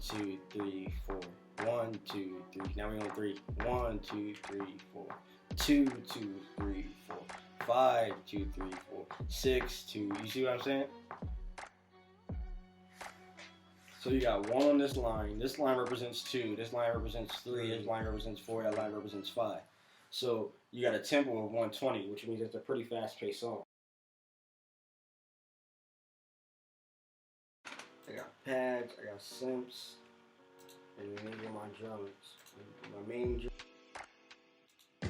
2, 3, 4. 1, 2, 3. Now we on 3. 1, 2, 3, 4. 2, 2, 3, 4. 5, 2, 3, 4. 6, 2. You see what I'm saying? So you got 1 on this line. This line represents 2. This line represents 3. This line represents 4. That line represents 5. So you got a tempo of 120, which means it's a pretty fast-paced song. I got pads, I got synths, and then these are my drums. My main drum. So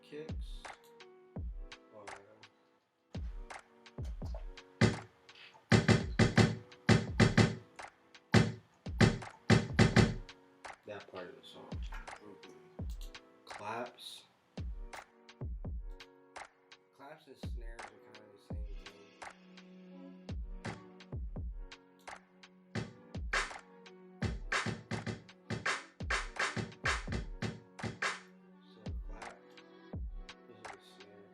kicks. That part of the song. Claps. Claps and snares are kind of the same thing. So clap. This is the snare.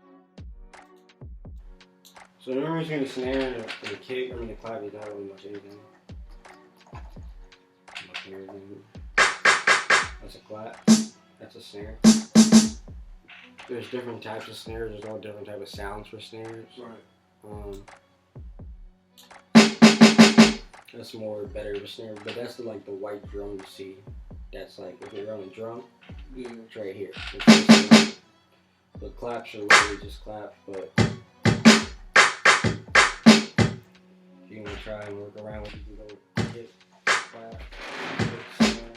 So the difference between the snare and the kick, I mean the clap is not really much anything. That's a clap. That's a snare. There's different types of snares. There's all different types of sounds for snares. Right. That's more better of a snare, but that's the white drum you see. That's like if you're on a drum, it's right here. The claps are literally just clap, but if you want to try and work around with it, you can go hit, clap, hit, snare.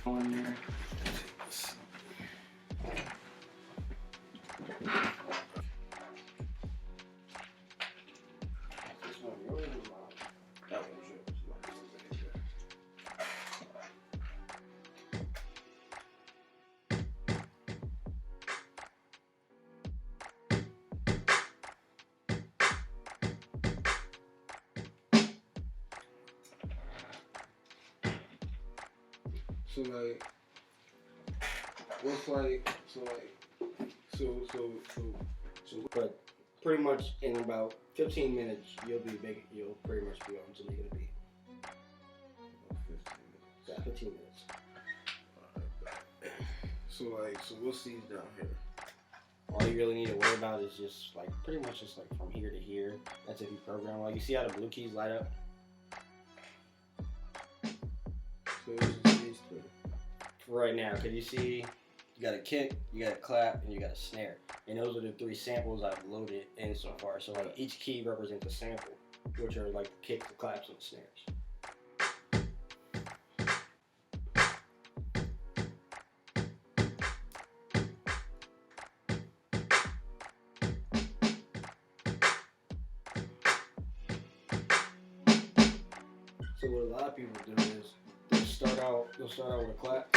On there. So like, what's like, but pretty much in about 15 minutes, you'll pretty much be on to making a beat. 15 minutes. So what's these down here? All you really need to worry about is just pretty much just from here to here. That's if you program. Like you see how the blue keys light up? So it's just these three. For right now, because you see, you got a kick, you got a clap, and you got a snare. And those are the 3 samples I've loaded in so far. So each key represents a sample, which are the kick, the claps, and the snares. So what a lot of people do is they'll start out with a clap.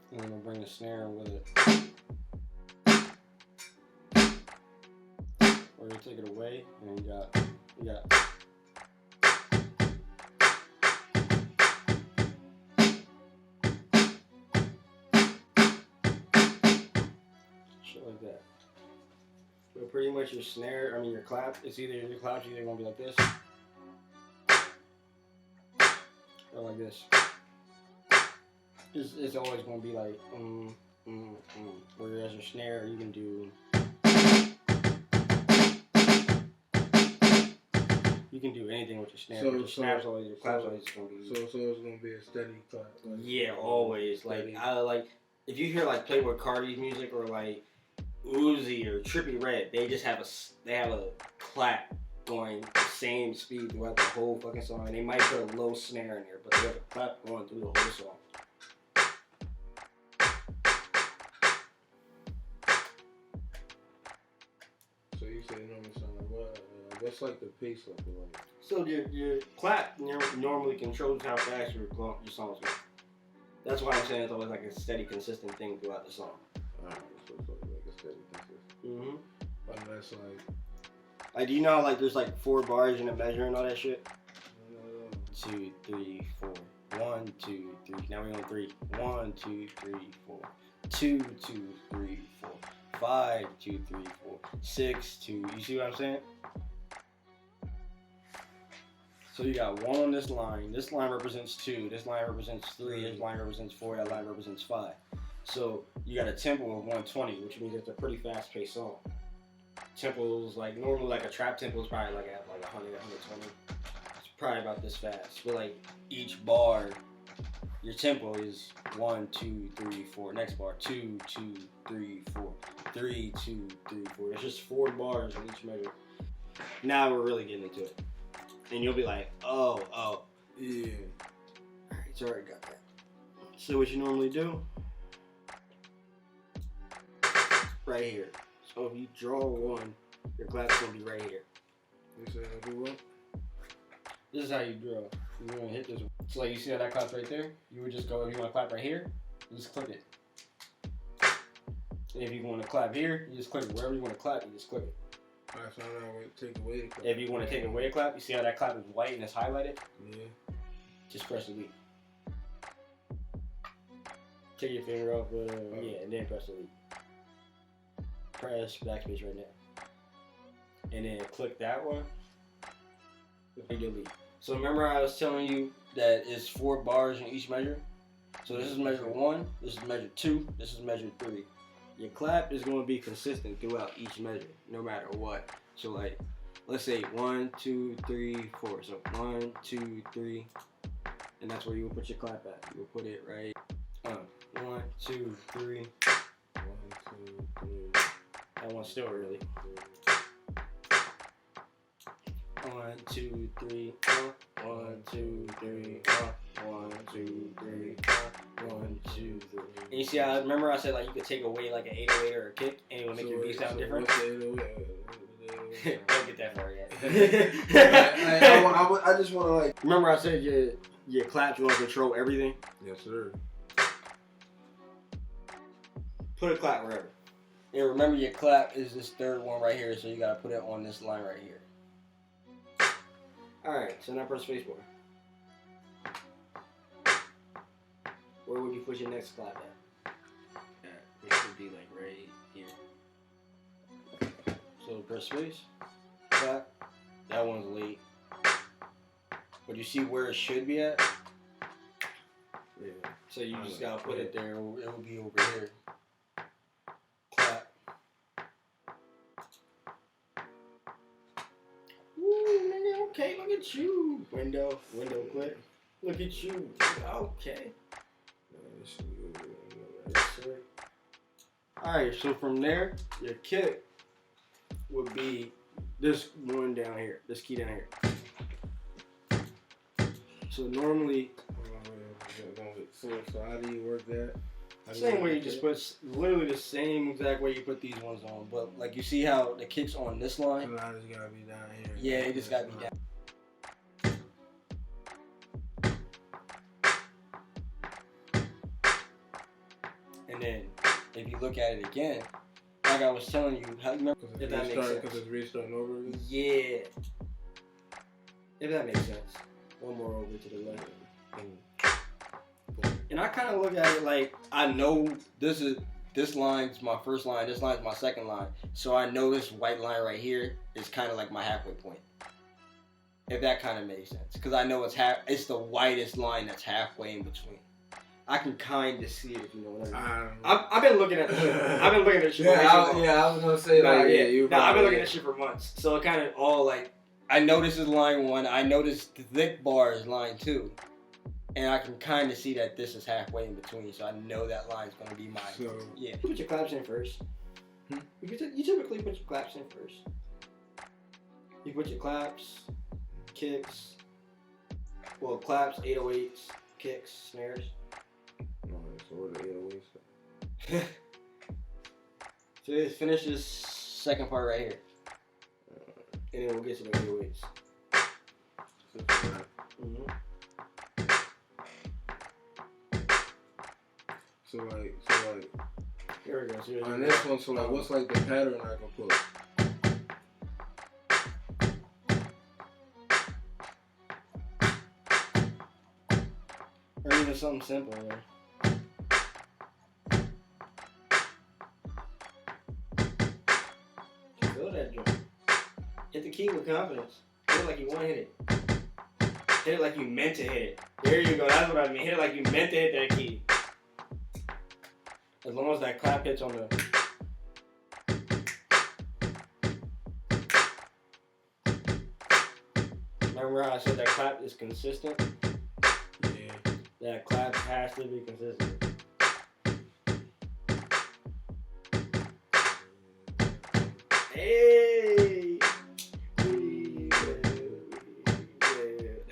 And then they'll bring the snare with it. Or you take it away and you got shit like that. But pretty much your snare, your clap, your clap's either gonna be like this or like this. It's always gonna be like Whereas your snare, you can do anything with your snare. So your snap's always, your clap's always gonna be. So it's gonna be a steady clap. Yeah, always. If you hear Playboi Carti's music or Uzi or Trippie Redd, they just have a clap going the same speed throughout the whole fucking song, and they might put a low snare in there, but they have a clap going through the whole song. So you say it normally sound like what? What's the pace level like? So your clap normally controls how fast your song's going. That's why I'm saying it's always a steady, consistent thing throughout the song. Alright, so it's a steady, consistent. Unless do you know how there's 4 bars in a measure and all that shit? 2, 3, 4. 1, 2, 3. Now we on 3. 1, 2, 3, 4. 2, 2, 3, 4. 5, 2, 3, 4, 6, 2. You see what I'm saying? So you got 1 on this line. This line represents 2. This line represents 3. This line represents 4. That line represents 5. So you got a tempo of 120, which means it's a pretty fast-paced song. Tempos, like normally like a trap tempo is probably like at like 100, 120. It's probably about this fast. But like each bar, your tempo is 1, 2, 3, 4. Next bar, 2, 2, 3, 4. 3, 2, 3, 4. It's just 4 bars in each measure. Now we're really getting into it. And you'll be like, oh, yeah. Alright, so I already got that. So what you normally do, right here. So if you draw 1, your clap's gonna be right here. You say I do what? This is how you draw. You're gonna hit this. So like you see how that clap's right there? You would just go, if you wanna clap right here, you just click it. And if you wanna clap here, you just click it. Wherever you wanna clap, you just click it. Alright, so now I take away the clap. If you wanna take away a clap, you see how that clap is white and it's highlighted? Yeah. Just press delete. Take your finger off, yeah, and then press delete. Press backspace right now. And then click that one. And delete. So remember I was telling you that it's 4 bars in each measure? So this is measure 1, this is measure 2, this is measure 3. Your clap is going to be consistent throughout each measure, no matter what. So like, let's say 1, 2, 3, 4. So 1, 2, 3, and that's where you will put your clap at. You will put it right. 1, 2, 3. 1, 2, 3. That one's still early. 1, 2, 3, 1, 2, 3, 1, 2, 3, 1, 2, 3. And you see how, remember I said like you could take away like an 808 or a kick and it will make your beat sound different? Don't get that far yet. I just want to like. Remember I said your claps will control everything? Yes, sir. Put a clap wherever. And remember your clap is this 3rd one right here, so you gotta put it on this line right here. Alright, so now press spacebar. Where would you put your next clap at? It should be like right here. So press space, clap. That one's late. But you see where it should be at? Yeah. So you just gotta put it there, it will be over here. Clap. Ooh, nigga, okay, look at you. Window click. Look at you. Okay. Alright, so from there, your kick would be this one down here, this key down here. So normally, so how do you work that? same way you just put, literally the same exact way you put these ones on, but like you see how the kick's on this line? So now it's gotta be down here. Yeah, it just gotta be down. And then, if you look at it again, like I was telling you, how you remember? If that makes sense. Because it's restarting over again? Yeah. If that makes sense. One more over to the left. And I kind of look at it like, I know this line's my first line, this line's my second line. So I know this white line right here is kind of like my halfway point. If that kind of makes sense. Because I know it's the whitest line that's halfway in between. I can kind of see it, if you know what I mean. I've been looking at this shit for months. Yeah, I was going to say I've been looking at it. this shit for months. So it kind of all like, I know this is line 1. I know this thick bar is line 2. And I can kind of see that this is halfway in between. So I know that line's going to be mine. So, yeah. You put your claps in first. You typically put your claps in first. You put your claps, kicks, well, claps, 808s, kicks, snares. So where the 808s? So let's finish this second part right here. And then we'll get to the 808s. So like, here we go. So on this one, so like, what's like the pattern I can put? Or even something simple, man. that joint. Hit the key with confidence. Hit it like you want to hit it. Hit it like you meant to hit it. There you go. That's what I mean. Hit it like you meant to hit that key. As long as that clap hits on the... Remember how I said that clap is consistent? Yeah. That clap has to be consistent. Hey!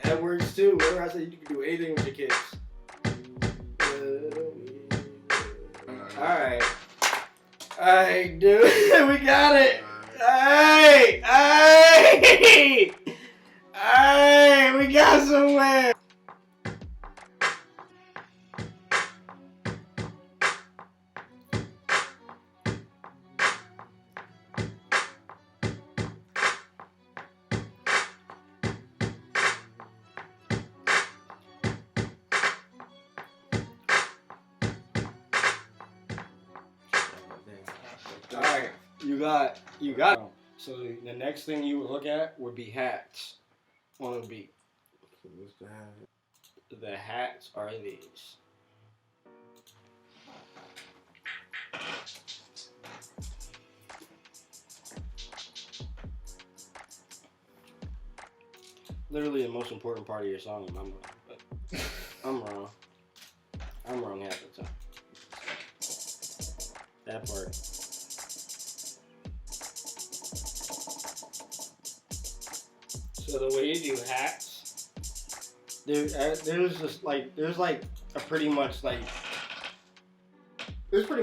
That works too. Remember I said you can do anything with your kids. Alright. Alright, dude. We got it. Hey! Hey! Hey! We got somewhere. Alright, you got it. So the next thing you would look at would be hats on a beat. So what's the hat? The hats are these. Literally the most important part of your song, I'm wrong. But I'm wrong. I'm wrong half the time. That part. So the way you do hats, there's pretty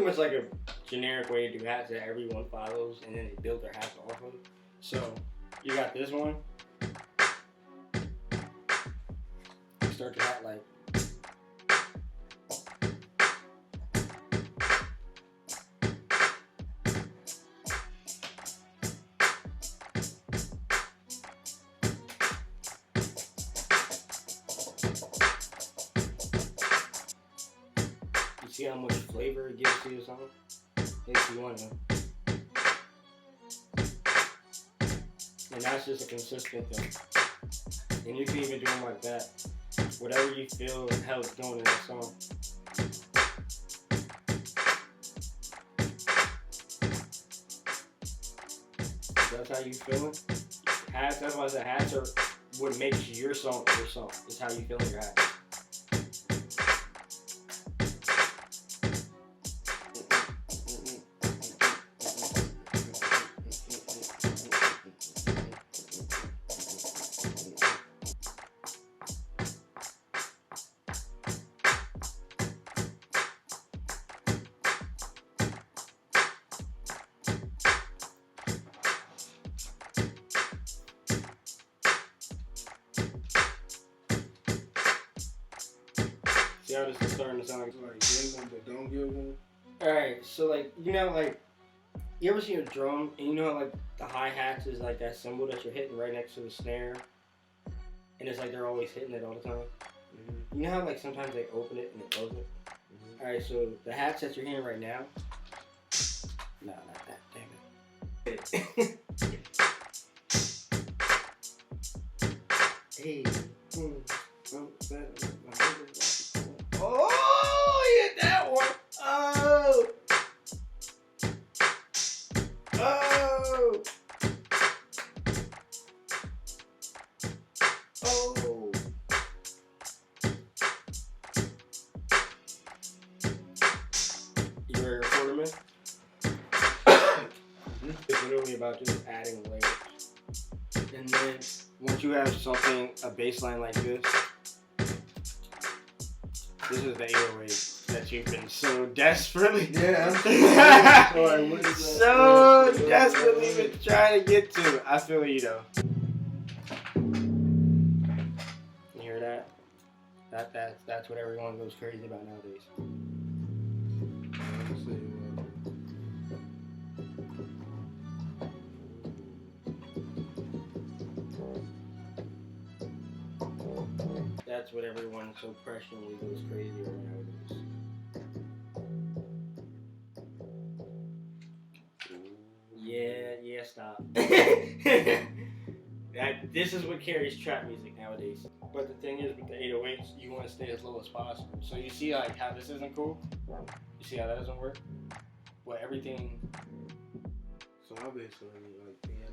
much like a generic way to do hats that everyone follows, and then they build their hats off of. So you got this one. You start your hat like. See how much flavor it gives to your song? If you want to. And that's just a consistent thing. And you can even do them like that. Whatever you feel helps doing in that song. That's how you feeling? Hats, that's why I said hats are what makes your song your song. It's how you feel in your hat. See how this is starting to sound Like give them but don't give them. Alright, so like, you know, like, you ever see a drum and you know how like the hi-hats is like that cymbal that you're hitting right next to the snare? And it's like they're always hitting it all the time? Mm-hmm. You know how like sometimes they open it and they close it? Mm-hmm. Alright, so the hats that you're hearing right now, no, not that, damn it. Hey, oh, you hit that one. Oh. Oh. Oh. You ready to record them in? It's literally about just adding layers. And then once you have something, a bass line like this is the 808 that you've been so desperately desperately been trying to get to. I feel you though. You hear that? That's what everyone goes crazy about nowadays. That's what everyone so pressionally goes crazy over nowadays. Yeah, stop. This is what carries trap music nowadays. But the thing is, with the 808s, you want to stay as low as possible. So you see like how this isn't cool? You see how that doesn't work? Well, everything... So I basically like piano.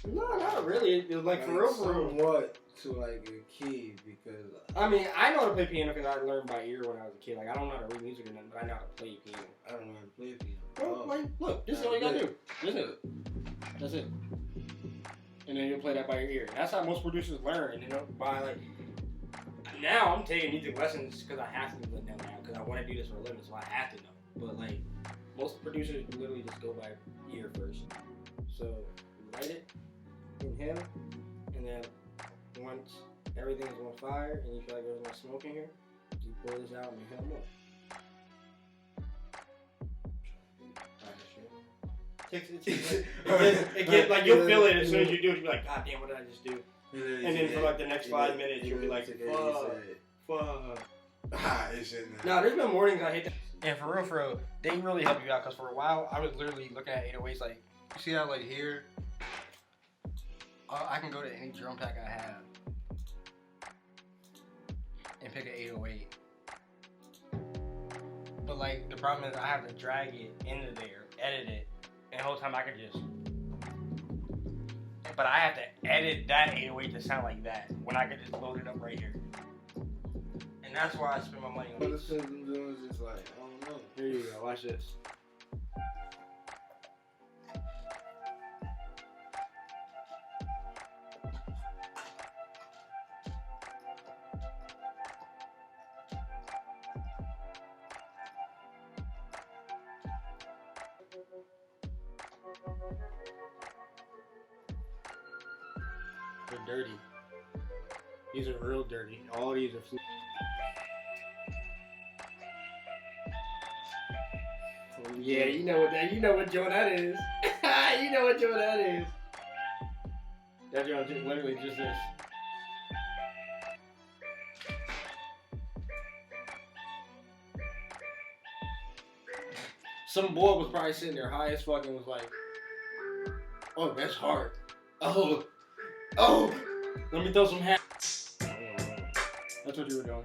No, not really. It was like for real. Somewhat to like a kid because... I mean, I know how to play piano because I learned by ear when I was a kid. Like, I don't know how to read music or nothing, but I know how to play piano. I don't know how to play piano. Well, like, look, this is all you gotta do. This is it. That's it. And then you'll play that by your ear. That's how most producers learn, you know, by like... Now I'm taking music lessons because I have to do them now because I want to do this for a living, so I have to know. But like, most producers literally just go by ear first. So you light it, inhale, and then once everything is on fire and you feel like there's no smoke in here, you pull this out and inhale more. It gets like you'll feel it as soon as you do it. You'll be like, God damn, what did I just do? And then for like the next 5 minutes, you'll be like, fuck. No, there's been mornings I hit that. And for real, they really help you out because for a while I was literally looking at 808s like, you see how like here, I can go to any drum pack I have and pick an 808. But like the problem is I have to drag it into there, edit it, and the whole time I can just. But I have to edit that 808 to sound like that when I could just load it up right here. And that's why I spend my money on this. What I'm doing is just like, I don't know. Here you go, watch this. They're dirty. These are real dirty. All these are flute. Yeah, you know what joint that is. You know what joint that is. That joint just literally just this. Some boy was probably sitting there high as fuck and was like, oh, that's hard. Oh, let me throw some hats. That's what you were doing.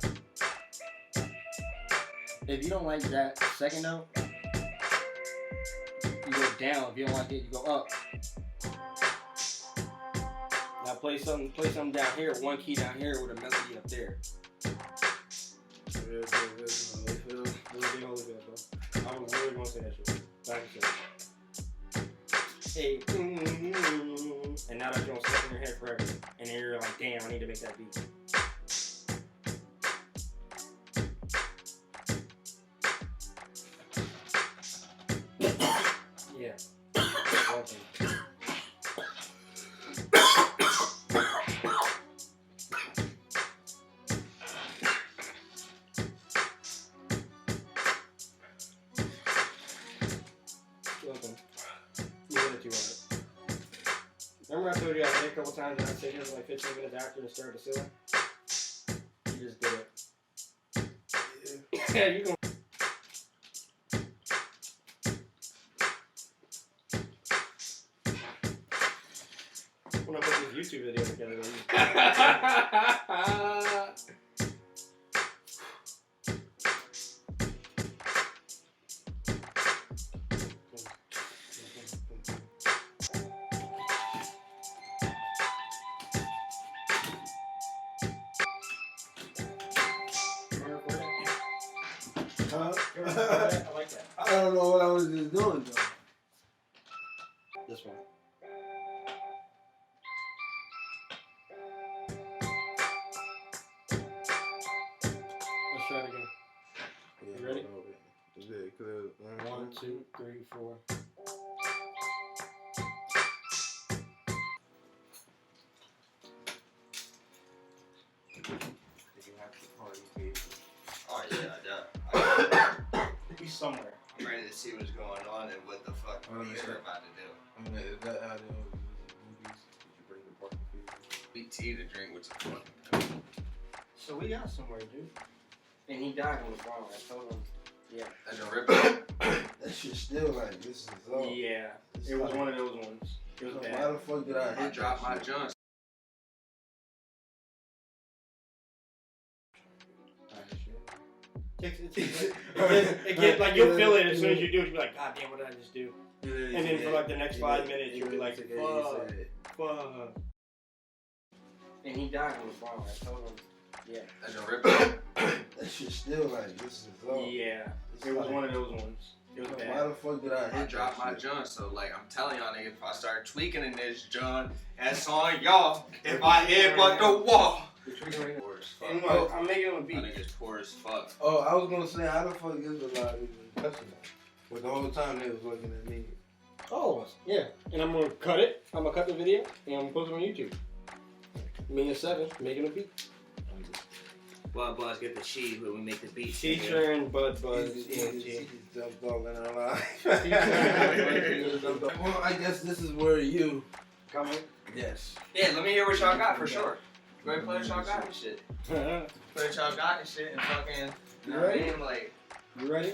If you don't like that second note, you go down. If you don't like it, you go up. Now play something down here, one key down here with a melody up there. I was really gonna say that shit. Like I said. Hey, and now that you're gonna stuck in your head forever, and then you're like, damn, I need to make that beat. Yeah. Welcome. Remember I told you I did a couple times and I sit here for like 15 minutes after and stare at the ceiling? You just did it. Yeah, you can. When I put this YouTube video together, I like that. I don't know what I was just doing though. This one. Let's try it again. Yeah, You ready? Is it clear? 1, 2, 3, 4. Oh yeah, He's somewhere. I'm ready to see what's going on and what the fuck we're about to do. I mean, is that how they always use movies? Did you bring the parking people? Sweet tea to drink with some fucking. So we got somewhere, dude. And he died on the farm. I told him, yeah. That's a rip. That shit still like this is all. Yeah, it was one of those ones. It was bad. Why the fuck did I hit drop my shit? joints. It gets like you'll feel it as soon as you do it. You'll be like, God damn, what did I just do? And then for like the next 5 minutes, you'll be like, fuck. And he died on the farm. I told him. Yeah. That's a rip. That shit still like this is all. Yeah. It was one of those ones. It was bad. Why the fuck did I hit? I dropped my joint, so like I'm telling y'all niggas, if I start tweaking in this joint, that's on y'all. If I hit but the wall. Poor as fuck. I'm making him a beat. I think it's poor as fuck. Oh, I was gonna say, how the fuck is a lot of even touching that? But the whole time they was looking at me. Oh, yeah. And I'm gonna cut it. I'm gonna cut the video and I'm gonna post it on YouTube. Me and Seven making a beat. Bud Buzz get the cheese when we make the beat. Featuring Bud Buzz. He jumped off in our life. Well, I guess this is where you coming. Yes. Yeah, let me hear what y'all got for sure. Go ahead and play what y'all got and shit. Play what y'all got and shit and fucking. You ready? I mean, like. You ready?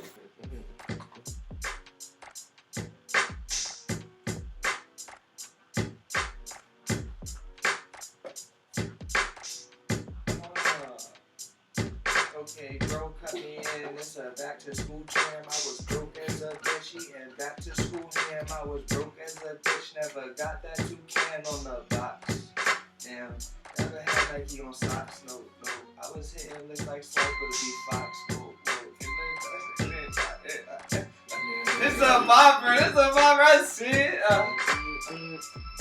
Okay, bro, cut me in. It's a back to school jam. I was broke as a bitch. And back to school jam. I was broke as a bitch. Never got that toucan on the box. Damn, never had Nike on socks. No. I was hitting lips like Soul be Fox. This is a bopper. This is a bopper. I see it.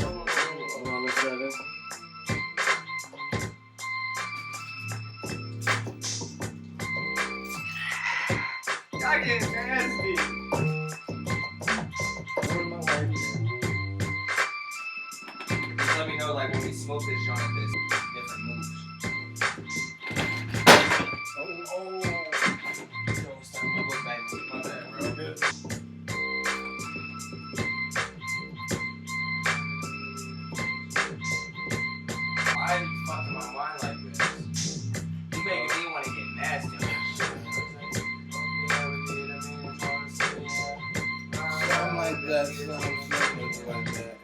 Hold on a second. I get nasty. Just let me know, like, when we smoke this joint, there's different moves. Oh. Yo, stop my book back. My bad, bro. Good. Why are you fucking my mind like this? You making me want to get nasty on this shit. Something like that, something like that.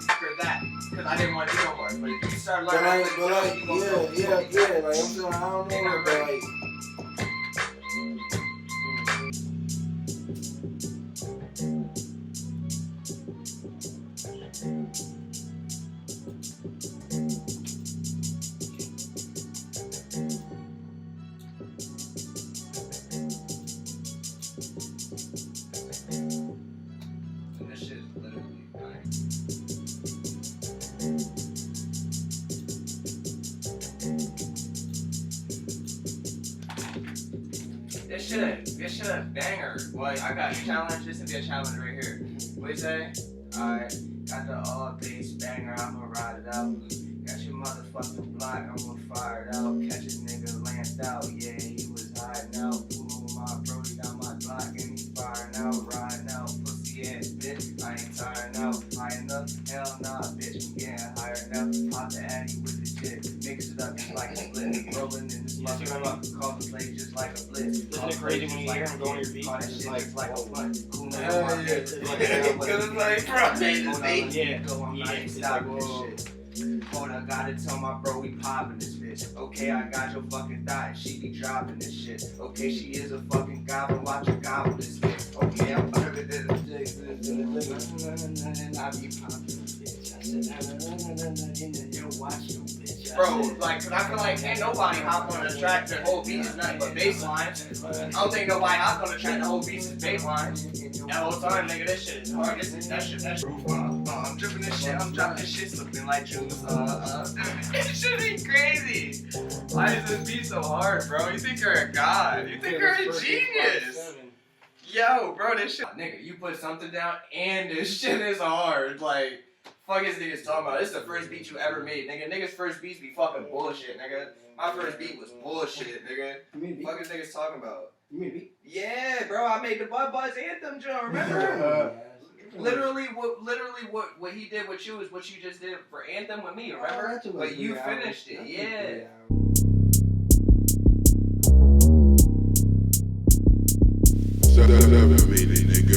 After that, because I didn't want to do no more. But if you start learning, Like, I'm saying, I don't know, but like. this shit is literally like. This shit a banger. Boy, I got a challenge. This would be a challenge right here. What you say? Alright, got the all bass banger. I'ma ride it out. Got your motherfucking block. I'ma fire it out. Catch a nigga lanced out. Yeah, he was hiding out. Fooling with my brody. Got my block and he firing out. Riding out. Pussy ass bitch. I ain't tiring out. High enough? Hell nah, bitch. I'm getting higher now. Pop the addy with the shit. Mix it up just like a split. Rolling in this motherfucker. Call the play just like a blitz. Isn't it crazy when you hear him go on your beat? It's like a blunt. Cool name. Because it's like, bro, they just ate. Yeah. Go on, I ain't stopping this shit. Hold on, gotta tell my bro we poppin' this bitch. Okay, I got your fucking thought and she be dropping this shit. Okay, she is a fucking goblin, watch her gobble this bitch. Okay, I'm fucking this and I be poppin' this bitch. I said, yo, watch your bitch. Bro, like, cause I feel like ain't nobody hop on the track, the whole beat is nothing but bass lines. I don't think nobody hop on the track, the whole beat is bass lines. That whole time, nigga, this shit is hard. That shit. I'm dripping this shit, I'm dropping this shit, slipping like juice. This shit ain't crazy. Why does this beat so hard, bro? You think you're a god. You think you're a genius. Yo, bro, this shit. Nigga, you put something down and this shit is hard. Like, fuck is niggas talking about? This is the first beat you ever made, nigga. Niggas' first beats be fucking bullshit, nigga. My first beat was bullshit, nigga. Fuck is niggas talking about? You made a beat? Yeah, bro, I made the Bud Buzz anthem, Joe, remember? literally what he did with you is what you just did for Anthem with me, remember? But you finished it, yeah. Seven, nigga.